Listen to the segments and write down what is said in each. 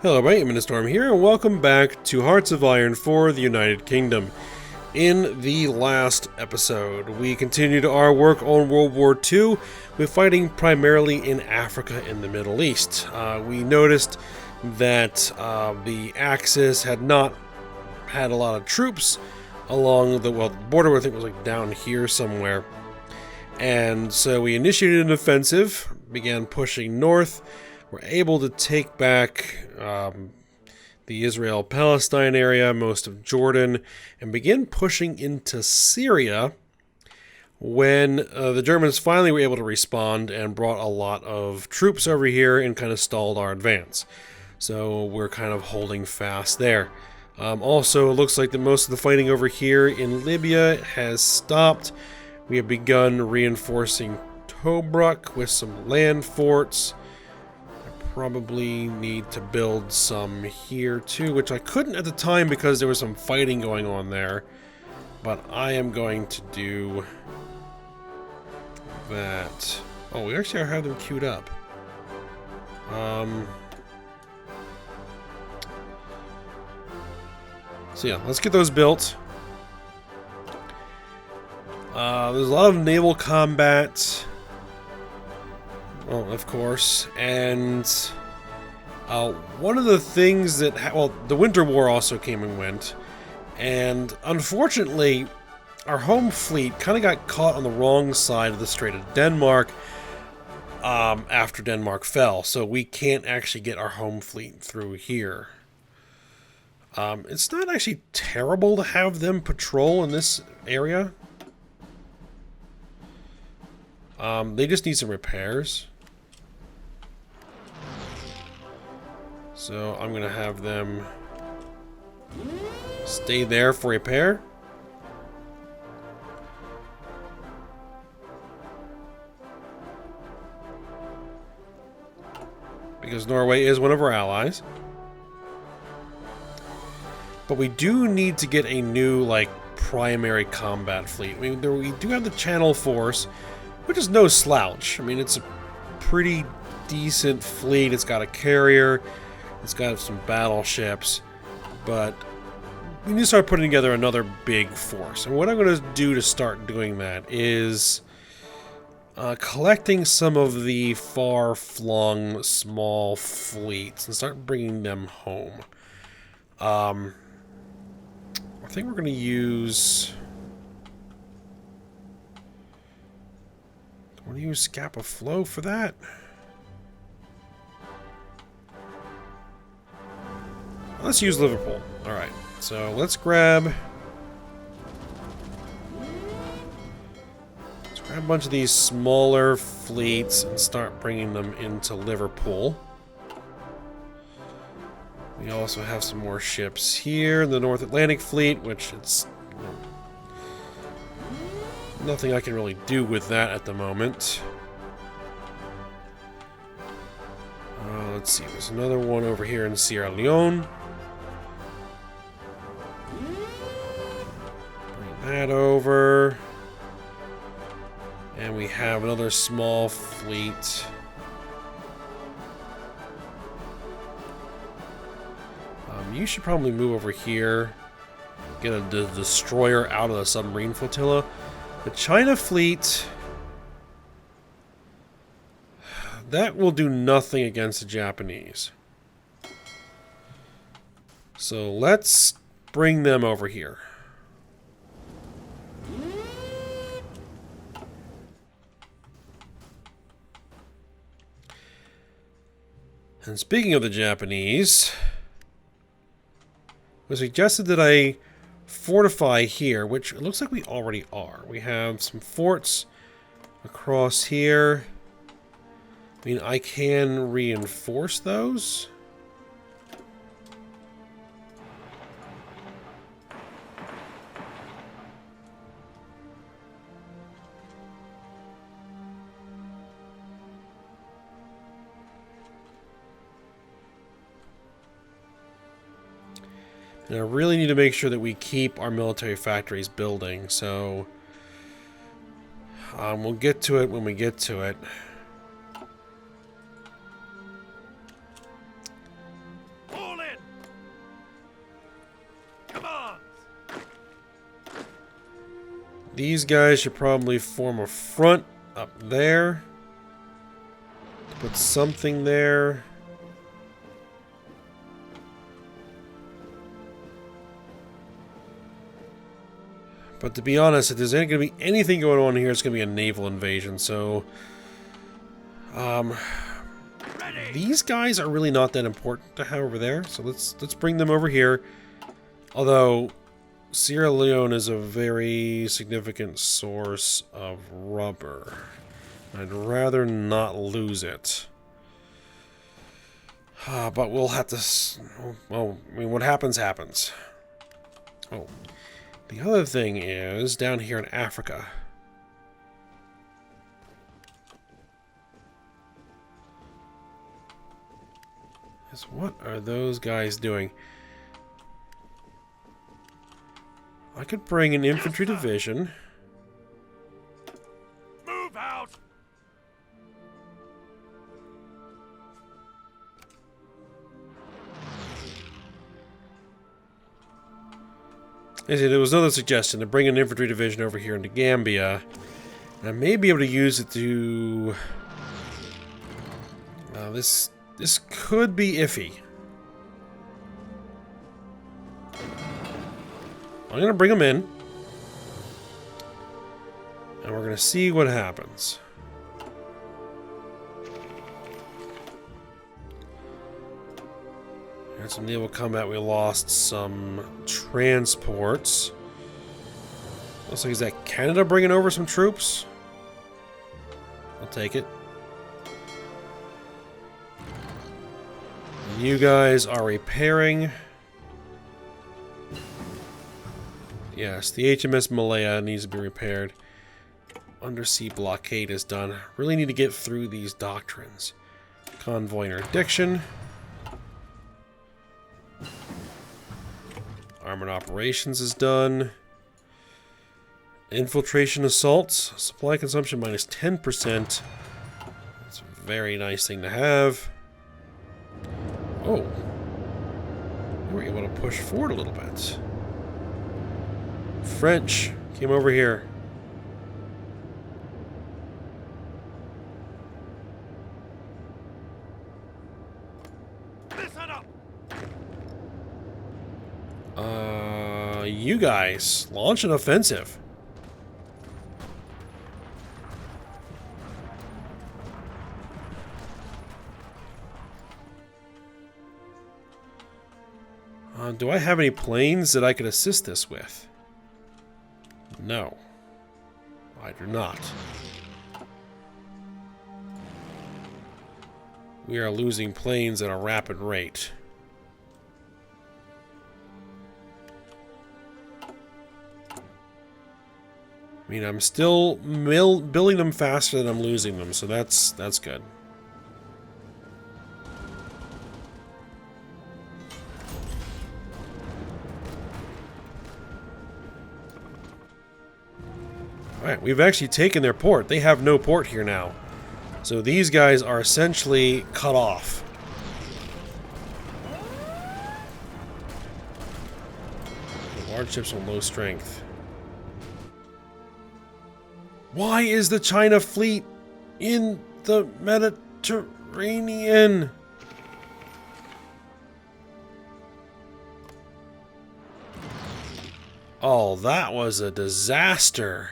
Hello, everybody, I'm Storm here, and welcome back to Hearts of Iron for the United Kingdom. In the last episode, we continued our work on World War II with fighting primarily in Africa and the Middle East. We noticed that the Axis had not had a lot of troops along the border. I think it was like down here somewhere. And so we initiated an offensive, began pushing north. We're able to take back the Israel-Palestine area, most of Jordan, and begin pushing into Syria when the Germans finally were able to respond and brought a lot of troops over here and kind of stalled our advance. So we're kind of holding fast there. Also, it looks like that most of the fighting over here in Libya has stopped. We have begun reinforcing Tobruk with some land forts. Probably need to build some here too, which I couldn't at the time because there was some fighting going on there. But I am going to do that. Oh, we actually have them queued up. So yeah, let's get those built. There's a lot of naval combat. Well, of course, and one of the things that, the Winter War also came and went, and unfortunately, our home fleet kind of got caught on the wrong side of the Strait of Denmark after Denmark fell, so we can't actually get our home fleet through here. It's not actually terrible to have them patrol in this area. They just need some repairs. So I'm going to have them stay there for repair. Because Norway is one of our allies. But we do need to get a new, primary combat fleet. We do have the Channel Force, which is no slouch. I mean, it's a pretty decent fleet. It's got a carrier. It's got some battleships, but we need to start putting together another big force. And what I'm going to do to start doing that is collecting some of the far-flung small fleets and start bringing them home. I think we're going to use... I want to use Scapa Flow for that. Let's use Liverpool. Alright, so let's grab a bunch of these smaller fleets and start bringing them into Liverpool. We also have some more ships here in the North Atlantic Fleet, which it's nothing I can really do with that at the moment. Let's see, there's another one over here in Sierra Leone. That over, and we have another small fleet. You should probably move over here, get a destroyer out of the submarine flotilla. The China fleet, that will do nothing against the Japanese. So let's bring them over here. And speaking of the Japanese, it was suggested that I fortify here, which it looks like we already are. We have some forts across here. I mean, I can reinforce those. And I really need to make sure that we keep our military factories building, so we'll get to it when we get to it. These guys should probably form a front up there. Put something there. But to be honest, if there's going to be anything going on here, it's going to be a naval invasion, so... these guys are really not that important to have over there, so let's bring them over here. Although, Sierra Leone is a very significant source of rubber. I'd rather not lose it. But we'll have to... well, I mean, what happens, happens. Oh. The other thing is, down here in Africa. What are those guys doing? I could bring an infantry division. Move out. There was another suggestion to bring an infantry division over here into Gambia. And I may be able to use it to... this could be iffy. I'm going to bring them in. And we're going to see what happens. Had some naval combat. We lost some transports. Looks like, is that Canada bringing over some troops? I'll take it. And you guys are repairing. Yes, the HMS Malaya needs to be repaired. Undersea blockade is done. Really need to get through these doctrines. Convoy interdiction. Armored operations is done. Infiltration assaults. Supply consumption minus 10%. That's a very nice thing to have. Oh. We were able to push forward a little bit. French came over here. Listen up. You guys, launch an offensive. Do I have any planes that I could assist this with? No. I do not. We are losing planes at a rapid rate. I mean, I'm still building them faster than I'm losing them, so that's good. Alright, we've actually taken their port. They have no port here now. So these guys are essentially cut off. Large ships on low strength. Why is the China fleet in the Mediterranean? Oh, that was a disaster.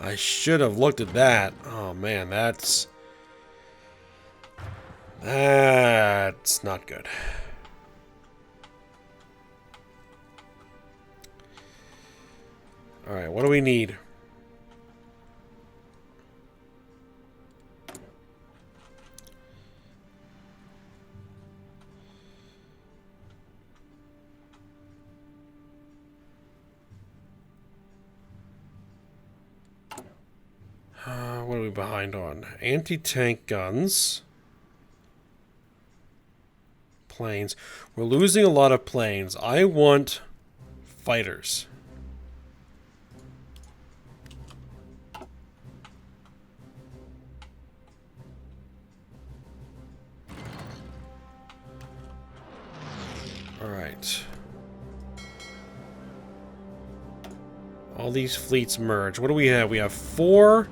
I should have looked at that. Oh man, that's not good. All right, what do we need? What are we behind on? Anti-tank guns. Planes. We're losing a lot of planes. I want fighters. Alright. All these fleets merge. What do we have? We have 4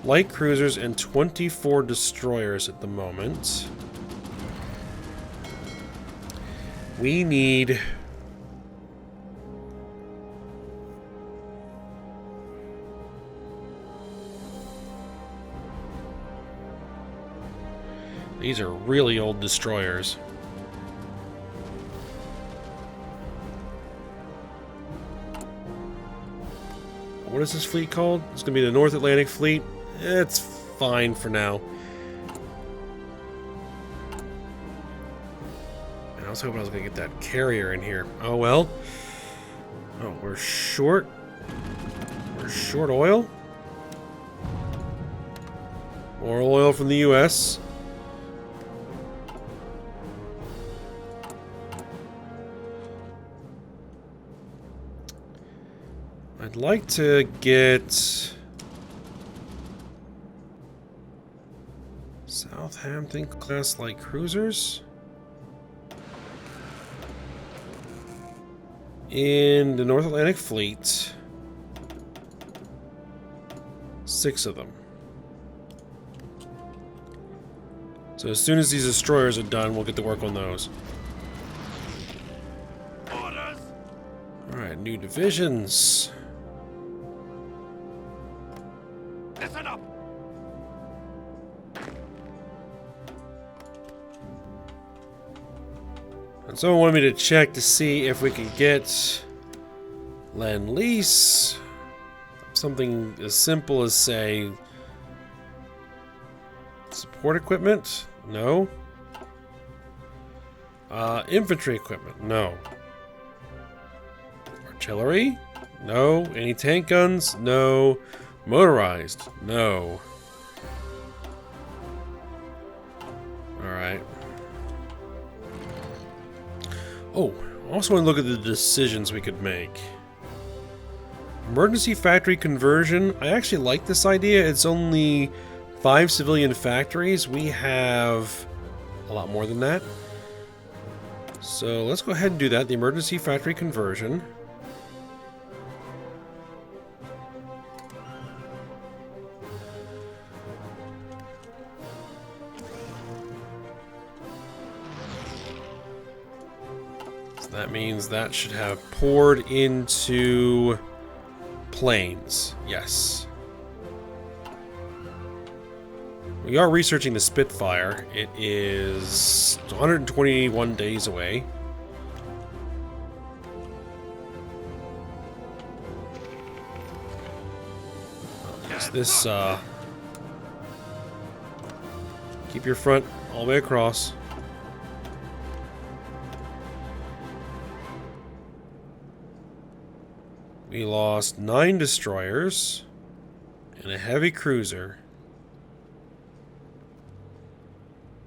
light cruisers and 24 destroyers at the moment. We need... These are really old destroyers. What is this fleet called? It's going to be the North Atlantic Fleet. It's fine for now. And I was hoping I was going to get that carrier in here. Oh well. Oh, we're short. We're short oil. More oil from the US. I'd like to get Southampton class light cruisers in the North Atlantic Fleet. 6 of them. So as soon as these destroyers are done, we'll get to work on those. Alright, new divisions. Listen up. And someone wanted me to check to see if we could get Lend-Lease. Something as simple as, say, support equipment? No. Infantry equipment? No. Artillery? No. Anti-tank guns? No. Motorized? No. Alright. Oh, I also want to look at the decisions we could make. Emergency factory conversion. I actually like this idea. It's only 5 civilian factories. We have a lot more than that. So let's go ahead and do that. The emergency factory conversion. So that means that should have poured into planes. Yes. We are researching the Spitfire. It is 121 days away. Is this, keep your front all the way across. We lost 9 destroyers and a heavy cruiser.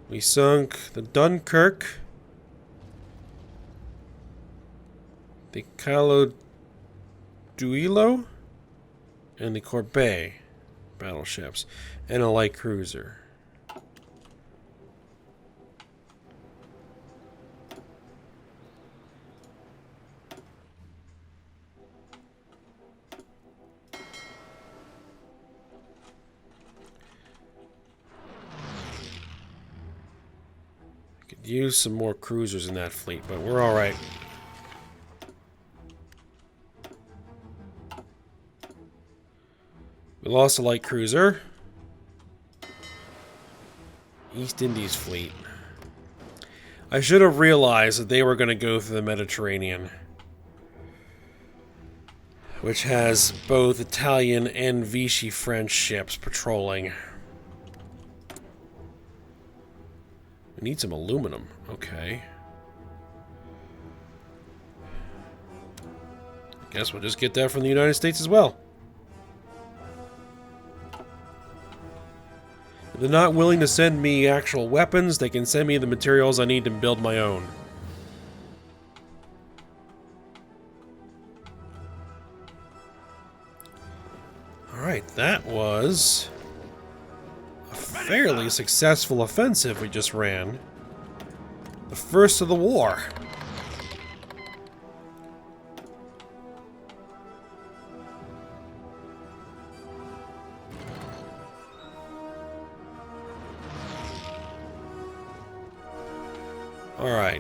We sunk the Dunkirk, the Caloduilo, and the Corbeil battleships, and a light cruiser. Use some more cruisers in that fleet, but we're all right. We lost a light cruiser. East Indies fleet. I should have realized that they were going to go through the Mediterranean, which has both Italian and Vichy French ships patrolling. We need some aluminum. Okay. Guess we'll just get that from the United States as well. If they're not willing to send me actual weapons, they can send me the materials I need to build my own. Alright, that was a fairly successful offensive we just ran. The first of the war.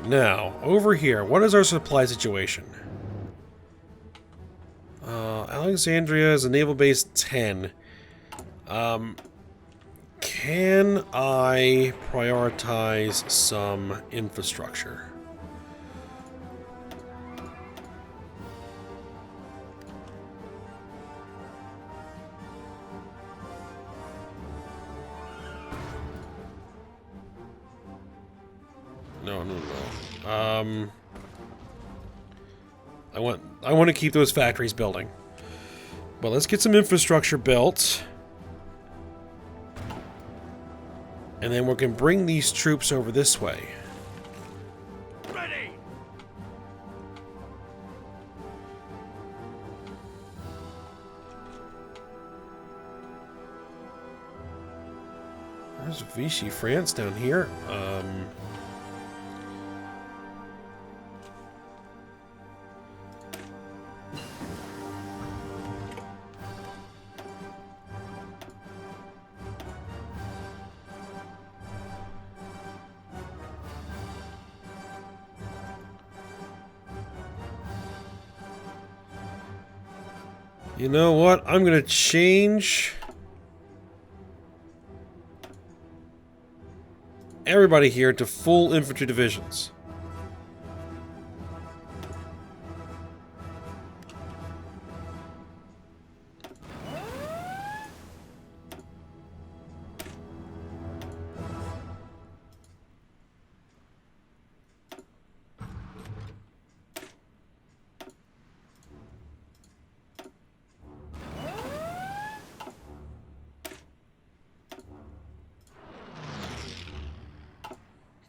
now, over here, what is our supply situation? Alexandria is a naval base 10. Can I prioritize some infrastructure? No. I want to keep those factories building. But let's get some infrastructure built. And then we can bring these troops over this way. Ready. There's Vichy, France down here. You know what? I'm gonna change everybody here to full infantry divisions.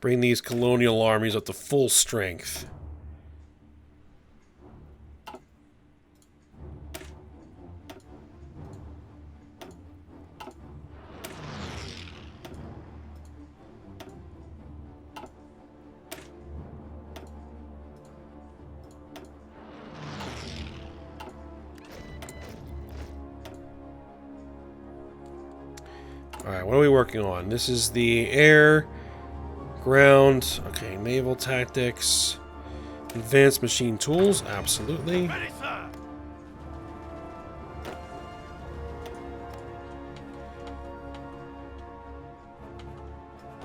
Bring these colonial armies up to full strength. Alright, what are we working on? This is the air... ground, okay, naval tactics, advanced machine tools, absolutely. Ready, sir.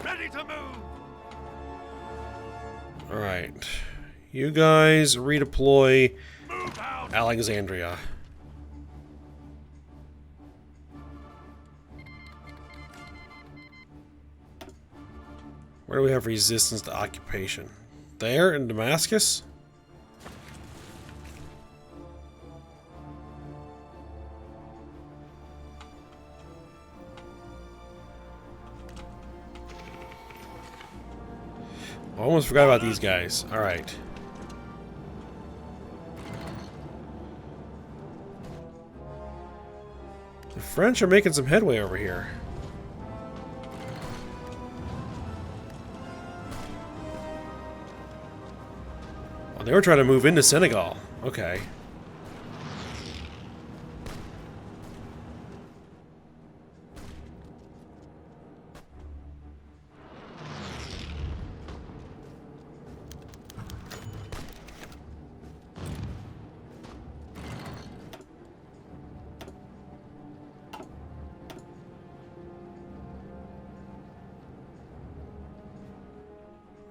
Ready to move. Alright, you guys redeploy Move out. Alexandria. Where do we have resistance to occupation? There in Damascus? I almost forgot about these guys. Alright. The French are making some headway over here. They were trying to move into Senegal. Okay.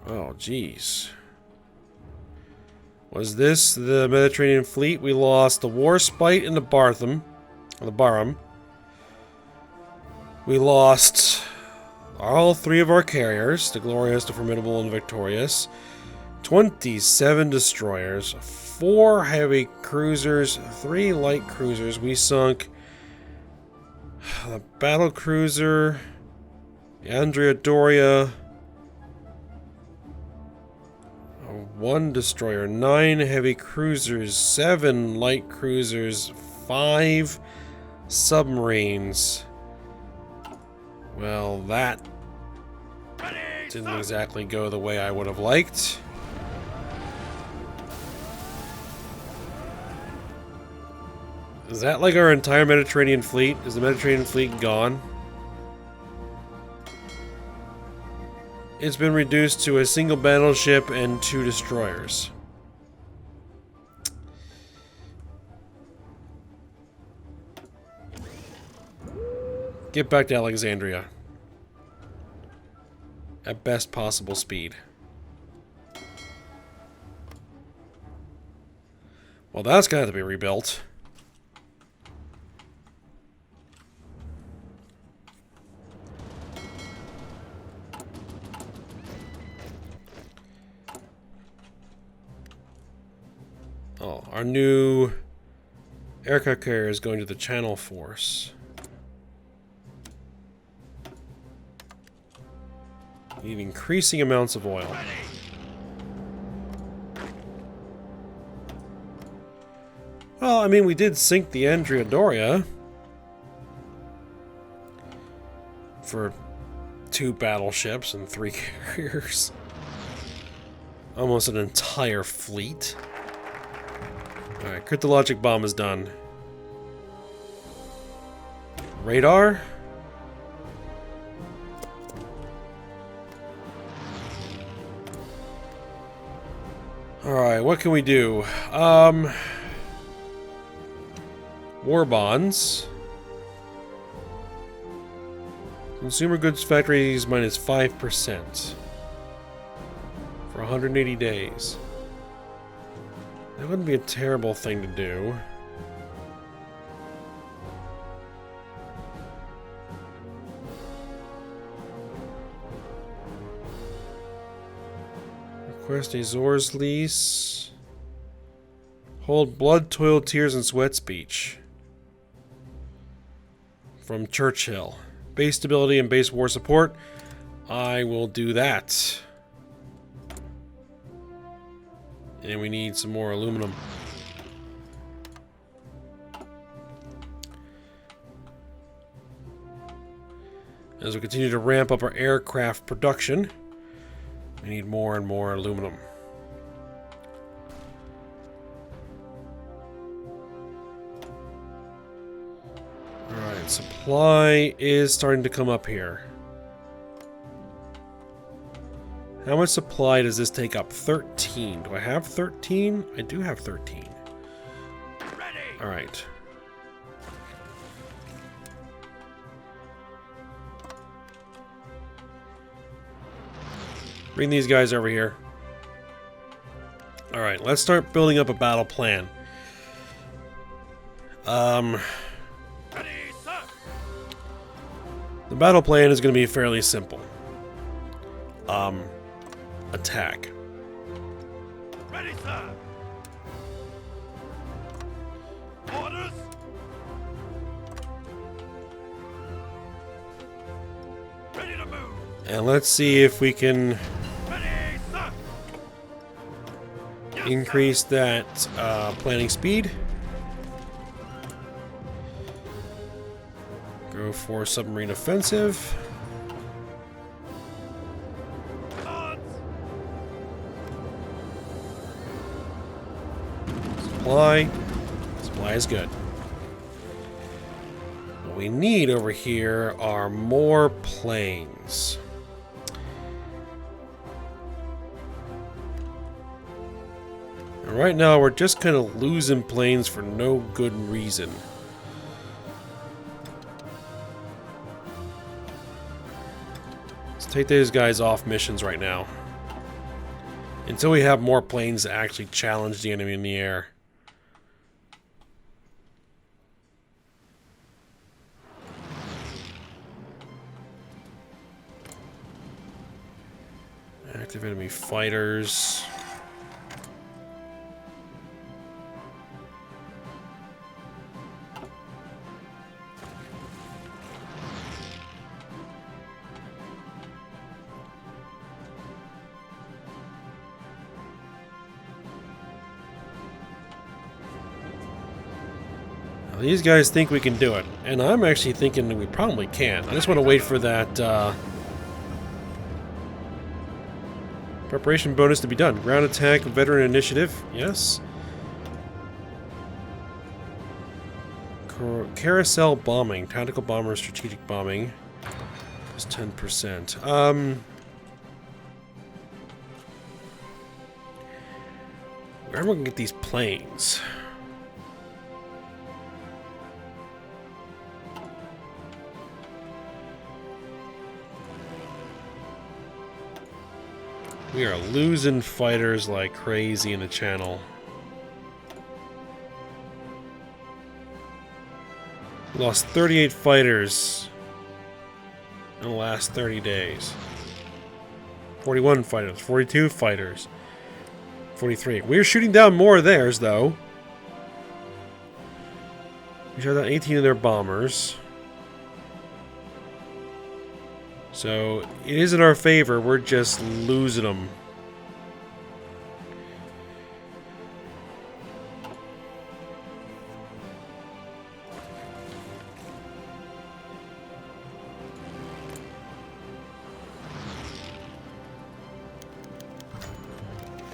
Oh, jeez. Was this the Mediterranean fleet? We lost the Warspite and the Barham. We lost all three of our carriers, the Glorious, the Formidable, and Victorious. 27 destroyers, 4 heavy cruisers, 3 light cruisers. We sunk the battle cruiser, the Andrea Doria, 1 destroyer, 9 heavy cruisers, 7 light cruisers, 5 submarines. Well, that didn't exactly go the way I would have liked. Is that like our entire Mediterranean fleet? Is the Mediterranean fleet gone? it's been reduced to a single battleship and 2 destroyers. Get back to Alexandria. At best possible speed. Well, that's gonna have to be rebuilt. Oh, our new aircraft carrier is going to the Channel Force. Need increasing amounts of oil. Well, I mean, we did sink the Andrea Doria for 2 battleships and 3 carriers. Almost an entire fleet. Alright, cryptologic bomb is done. Radar? Alright, what can we do? War bonds. Consumer goods factories minus 5% for 180 days. That wouldn't be a terrible thing to do. Request a Zor's lease. Hold blood, toil, tears, and sweat speech. From Churchill. Base stability and base war support. I will do that. And we need some more aluminum. As we continue to ramp up our aircraft production, we need more and more aluminum. Alright, supply is starting to come up here. How much supply does this take up? 13. Do I have 13? I do have 13. Alright. Bring these guys over here. Alright, let's start building up a battle plan. The battle plan is going to be fairly simple. Attack. Ready, sir. Orders. Ready to move. And let's see if we can Ready, sir. Yes, increase that planning speed. Go for submarine offensive. Supply. Supply is good. What we need over here are more planes. And right now we're just kind of losing planes for no good reason. Let's take these guys off missions right now. Until we have more planes to actually challenge the enemy in the air. Active enemy fighters. Now, these guys think we can do it, and I'm actually thinking that we probably can. I just want to wait for that preparation bonus to be done. Ground attack, veteran initiative, yes. Carousel bombing, tactical bomber, strategic bombing is 10%. Where am I gonna get these planes? We are losing fighters like crazy in the channel. We lost 38 fighters in the last 30 days. 41 fighters, 42 fighters, 43. We're shooting down more of theirs, though. We shot down 18 of their bombers. So, it is in our favor, we're just losing them.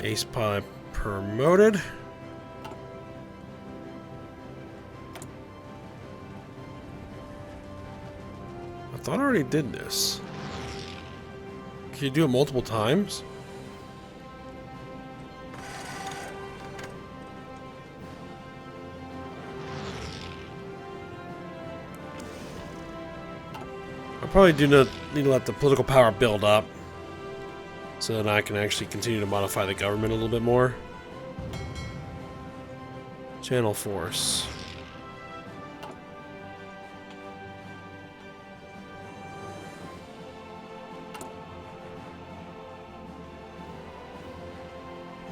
Ace pilot promoted. I thought I already did this. Can you do it multiple times? I probably do not need to let the political power build up, so that I can actually continue to modify the government a little bit more. Channel Force.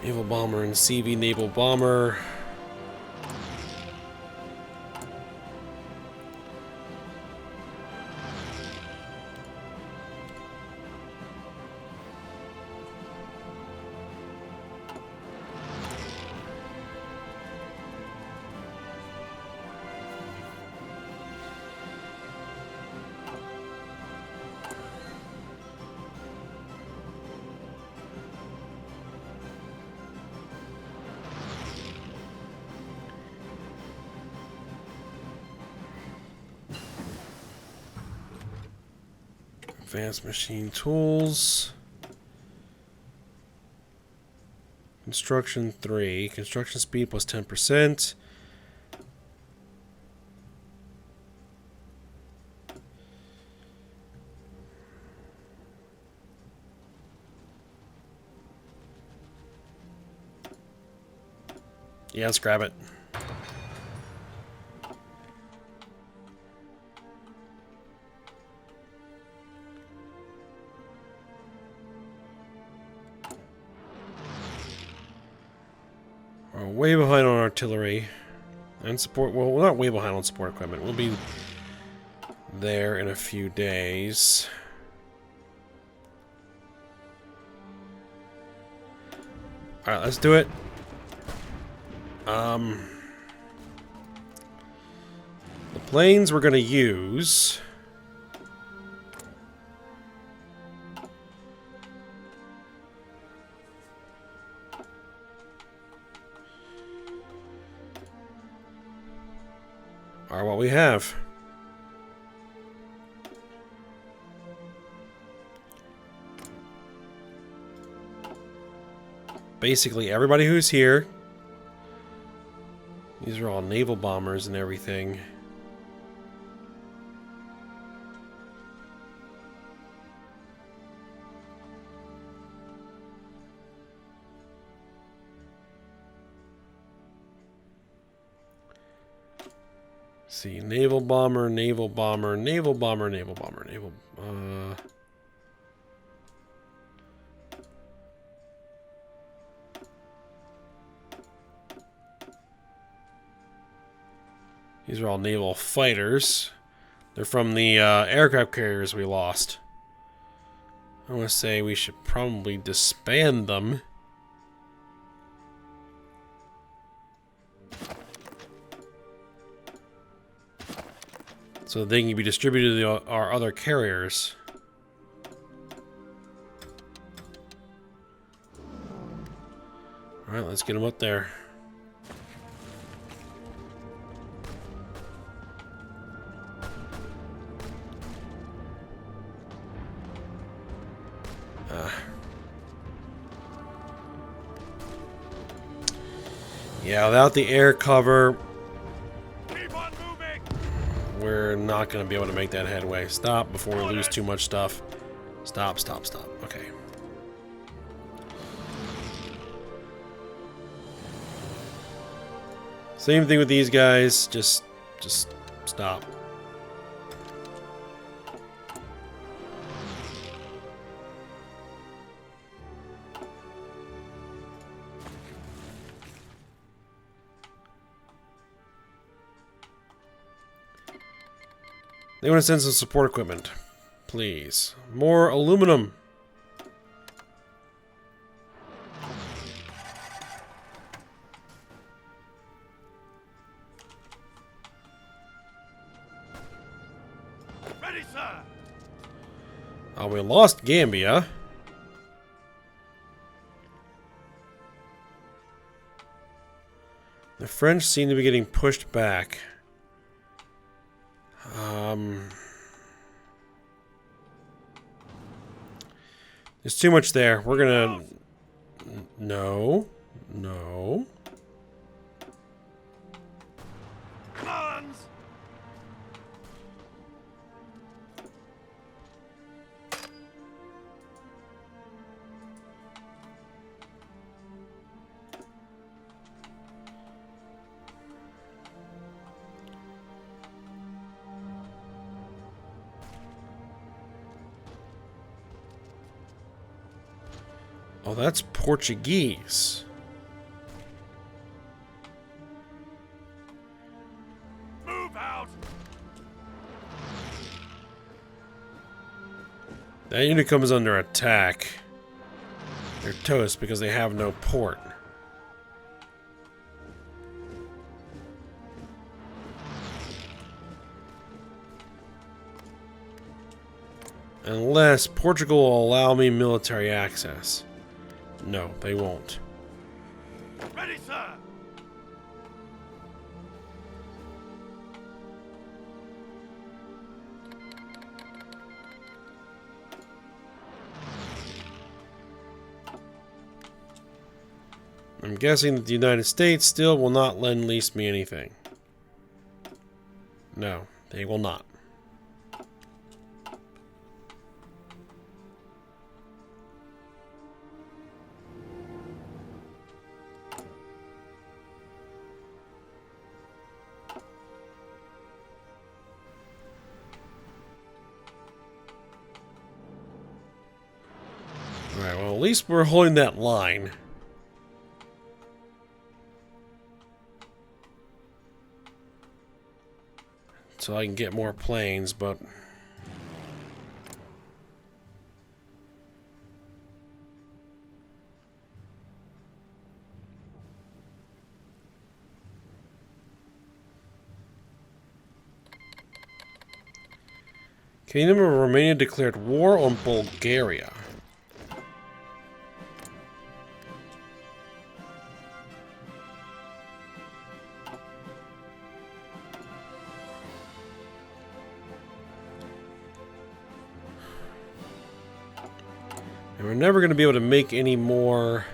Naval Bomber and CV Naval Bomber. Advanced machine tools. Construction 3. Construction speed plus 10%. Yeah, let's grab it. We're way behind on artillery and support. Well, we're not way behind on support equipment. We'll be there in a few days. Alright, let's do it. The planes we're going to use. Are what we have. Basically, everybody who's here. These are all naval bombers and everything. See, naval bomber, naval bomber, naval bomber, naval bomber, naval. These are all naval fighters. They're from the aircraft carriers we lost. I want to say we should probably disband them. So they can be distributed to our other carriers. Alright, let's get them up there. Yeah, without the air cover, Keep on moving! we're not going to be able to make that headway. Stop before we lose too much stuff. Stop, stop, stop. Okay. Same thing with these guys. Just stop. They want to send some support equipment. Please. More aluminum. Ready, sir! Oh, we lost Gambia. The French seem to be getting pushed back. There's too much there. We're gonna... No. No. Guns! Oh, that's Portuguese. Move out! That unit comes under attack. They're toast because they have no port. Unless Portugal will allow me military access. No, they won't. Ready, sir! I'm guessing that the United States still will not lend-lease me anything. No, they will not. Alright, well, at least we're holding that line. So I can get more planes, but... Kingdom of Romania declared war on Bulgaria. And we're never going to be able to make any more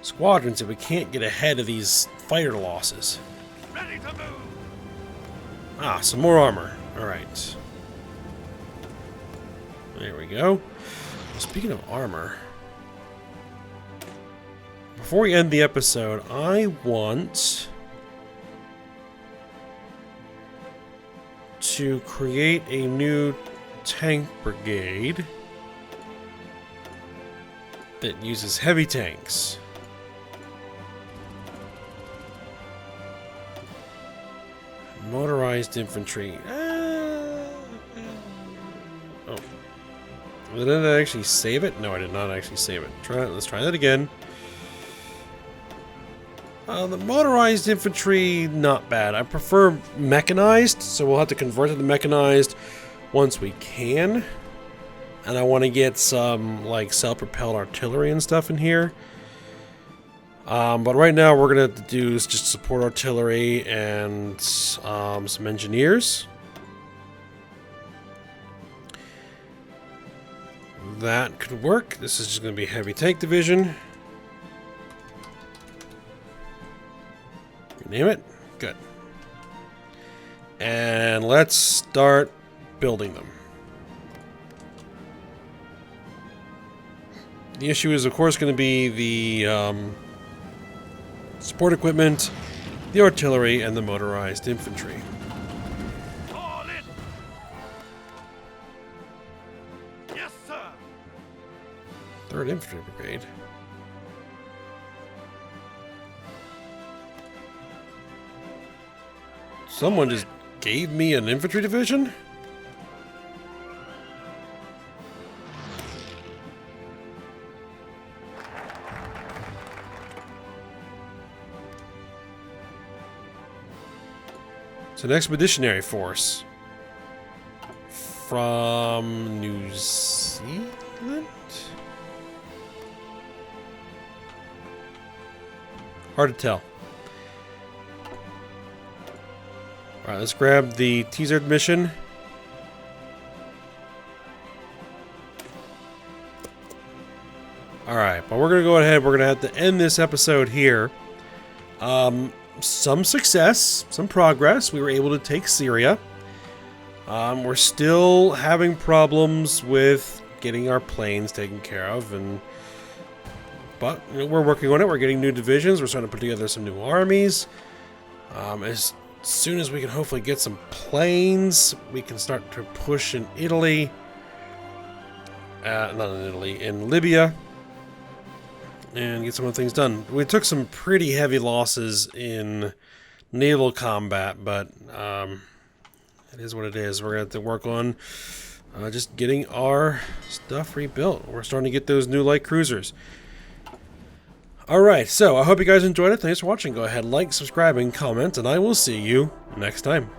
squadrons if we can't get ahead of these fighter losses. Ready to move! Ah, some more armor. Alright. There we go. Speaking of armor, before we end the episode, I want to create a new tank brigade that uses heavy tanks. Motorized infantry. Oh. Did I actually save it? No, I did not actually save it. Let's try that again. The motorized infantry, not bad. I prefer mechanized, so we'll have to convert to the mechanized once we can. And I want to get some, like, self-propelled artillery and stuff in here. But right now we're going to do is just support artillery and some engineers. That could work. This is just going to be heavy tank division. Name it? Good. And let's start building them. The issue is, of course, going to be the support equipment, the artillery, and the motorized infantry. All in. Yes, sir. 3rd Infantry Brigade. Someone just gave me an infantry division? It's an expeditionary force from New Zealand? Hard to tell. Alright, let's grab the teasered mission. Alright, but we're going to go ahead. We're going to have to end this episode here. Some success, some progress. We were able to take Syria. We're still having problems with getting our planes taken care of, but you know, we're working on it. We're getting new divisions. We're starting to put together some new armies. As soon as we can hopefully get some planes, we can start to push in Italy. Not in Italy, in Libya. And get some of the things done. We took some pretty heavy losses in naval combat, but it is what it is. We're going to have to work on just getting our stuff rebuilt. We're starting to get those new light cruisers. Alright, so I hope you guys enjoyed it. Thanks for watching. Go ahead, like, subscribe, and comment, and I will see you next time.